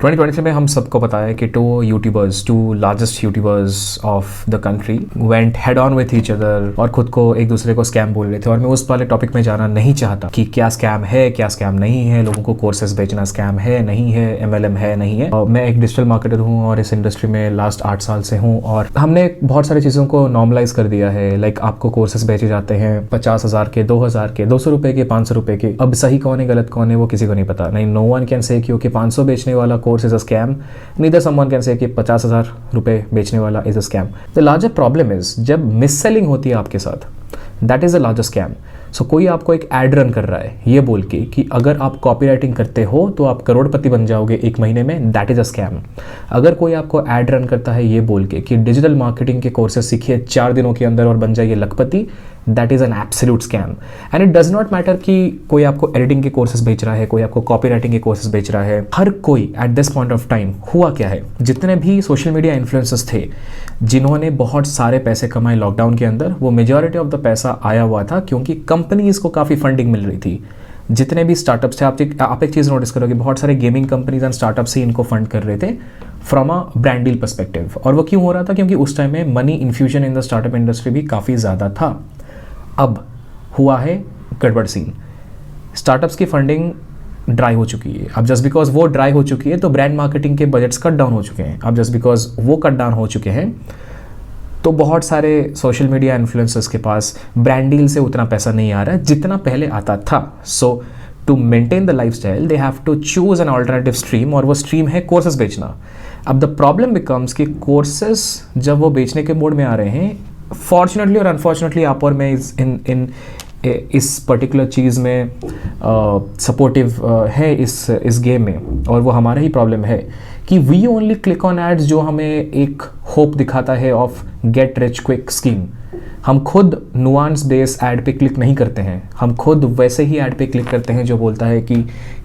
2023 में हम सबको पता है कि two largest YouTubers of the country went head on with each other और खुद को एक दूसरे को स्कैम बोल रहे थे। और मैं उस वाले टॉपिक में जाना नहीं चाहता कि क्या स्कैम है, क्या स्कैम नहीं है, लोगों को कोर्सेज बेचना स्कैम है नहीं है, MLM है नहीं है। मैं एक डिजिटल मार्केटर हूँ और इस इंडस्ट्री में लास्ट 8 साल से हूँ और हमने बहुत सारी चीज़ों को नॉर्मलाइज कर दिया है। लाइक आपको कोर्सेज बेचे जाते हैं 50,000 के, 2,000 के, 200 रुपए के, 500 रुपए के। अब सही कौन है गलत कौन है वो किसी को नहीं पता। नहीं, नो वन कैन से कि 500 बेचने वाला course is a scam, neither someone can say कि 50,000 रुपए बेचने वाला is a scam. The larger problem is जब मिस सेलिंग होती है आपके साथ, that is a larger scam. So कोई आपको एक एड रन कर रहा है ये बोल के कि अगर आप कॉपी राइटिंग करते हो तो आप करोड़पति बन जाओगे 1 महीने में, दैट इज अ स्कैम। अगर कोई आपको एड रन करता है ये बोल के कि डिजिटल मार्केटिंग के कोर्सेज सीखिए 4 दिनों के अंदर और बन जाइए लखपति, that is an absolute scam. And it does not matter कि कोई आपको एडिटिंग के कोर्सेज बेच रहा है, कोई आपको कॉपी राइटिंग के कोर्सेज बेच रहा है। हर कोई at this point of time, हुआ क्या है, जितने भी सोशल मीडिया इन्फ्लुएंसर्स थे जिन्होंने बहुत सारे पैसे कमाए लॉकडाउन के अंदर, वो मेजॉरिटी ऑफ द पैसा आया हुआ था क्योंकि कंपनीज को काफ़ी फंडिंग मिल रही थी। जितने भी स्टार्टअप्स थे, आप एक चीज़ नोटिस करोगे, बहुत सारे गेमिंग कंपनीज एंड स्टार्टअप्स ही इनको फंड कर रहे थे from a brand deal perspective. और वो क्यों हो रहा था? क्योंकि उस टाइम में money infusion in the startup industry भी काफ़ी ज़्यादा था। अब हुआ है गड़बड़ सीन, स्टार्टअप्स की फंडिंग ड्राई हो चुकी है। अब जस्ट बिकॉज वो ड्राई हो चुकी है तो ब्रांड मार्केटिंग के बजट्स कट डाउन हो चुके हैं। अब जस्ट बिकॉज वो कट डाउन हो चुके हैं तो बहुत सारे सोशल मीडिया इन्फ्लुएंसर्स के पास ब्रांड डील से उतना पैसा नहीं आ रहा है जितना पहले आता था। So to maintain the lifestyle they have to choose an alternative stream, और वो स्ट्रीम है कोर्सेज बेचना। अब द प्रॉब्लम बिकम्स कि कोर्सेज जब वो बेचने के मोड में आ रहे हैं, फॉर्चुनेटली और अनफॉर्चुनेटली आप और मैं इस पर्टिकुलर चीज़ में सपोर्टिव है इस गेम में, और वो हमारा ही प्रॉब्लम है कि we only click on ads जो हमें एक होप दिखाता है of get rich quick scheme. हम खुद नुआंस बेस ऐड पे क्लिक नहीं करते हैं, हम खुद वैसे ही ऐड पे क्लिक करते हैं जो बोलता है कि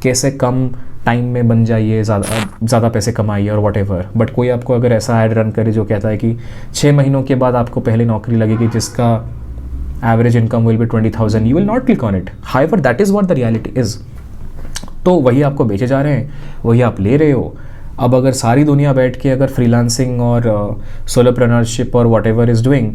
कैसे कम टाइम में बन जाइए, ज़्यादा पैसे कमाइए और वट एवर। बट कोई आपको अगर ऐसा ऐड रन करे जो कहता है कि 6 महीनों के बाद आपको पहली नौकरी लगेगी जिसका average income will be 20,000, you will not click on it. However that is what the reality is. तो वही आपको बेचे जा रहे हैं, वही आप ले रहे हो। अब अगर सारी दुनिया बैठ के अगर फ्रीलांसिंग और सोलोप्रेन्योरशिप और वट एवर इज़ डूइंग,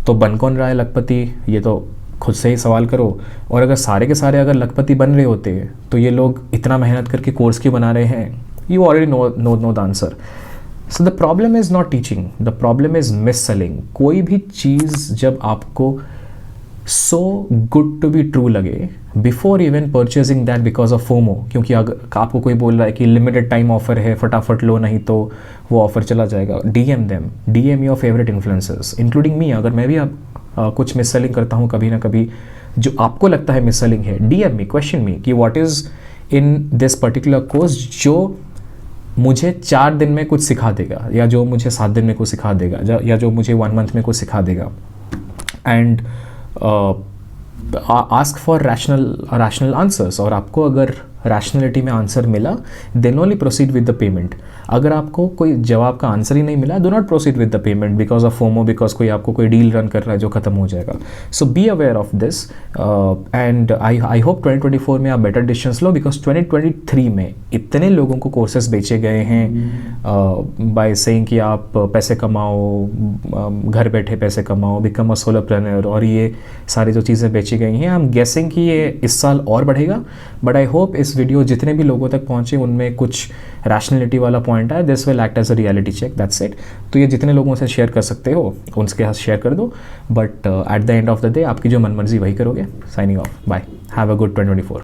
तो बन कौन रहा है लखपति? ये तो खुद से ही सवाल करो। और अगर सारे के सारे अगर लखपति बन रहे होते तो ये लोग इतना मेहनत करके कोर्स क्यों बना रहे हैं? You already know the answer. So the problem is not teaching, the problem is mis selling. कोई भी चीज़ जब आपको so good to be true लगे before even purchasing that because of FOMO, क्योंकि अगर आपको कोई बोल रहा है कि लिमिटेड टाइम ऑफर है, फटाफट लो नहीं तो वो ऑफर चला जाएगा, DM your favourite influencers including me. अगर मैं भी कुछ मिस सेलिंग करता हूँ कभी ना कभी जो आपको लगता है मिस सेलिंग है, DM मी, क्वेश्चन मी कि what is in this particular course जो मुझे 4 दिन में कुछ सिखा देगा, या जो मुझे 7 दिन में कुछ सिखा देगा, या जो मुझे 1 मंथ में कुछ सिखा देगा। And ask for rational answers. और आपको अगर रैशनलिटी में आंसर मिला then only proceed with the payment. अगर आपको कोई जवाब का आंसर ही नहीं मिला, do not proceed with the payment because of FOMO, because कोई आपको कोई डील रन कर रहा है जो खत्म हो जाएगा। So be aware of this and I hope 2024 में आप बेटर डिसीजंस लो, बिकॉज 2023 में इतने लोगों को कोर्सेज बेचे गए हैं बाय सेइंग कि आप पैसे कमाओ, घर बैठे पैसे कमाओ, बिकम अ सोलोप्रेन्योर, और ये सारी जो चीज़ें बेची गई हैं। आई एम गेसिंग कि ये इस साल और बढ़ेगा। बट आई होप इस वीडियो जितने भी लोगों तक पहुंचे उनमें कुछ रैशनलिटी वाला पॉइंट है। This will act as a reality check, that's it. तो ये जितने लोगों से शेयर कर सकते हो उनके साथ शेयर कर दो, but at the end of the day आपकी जो मनमर्जी वही करोगे। Signing off, bye, have a good 2024।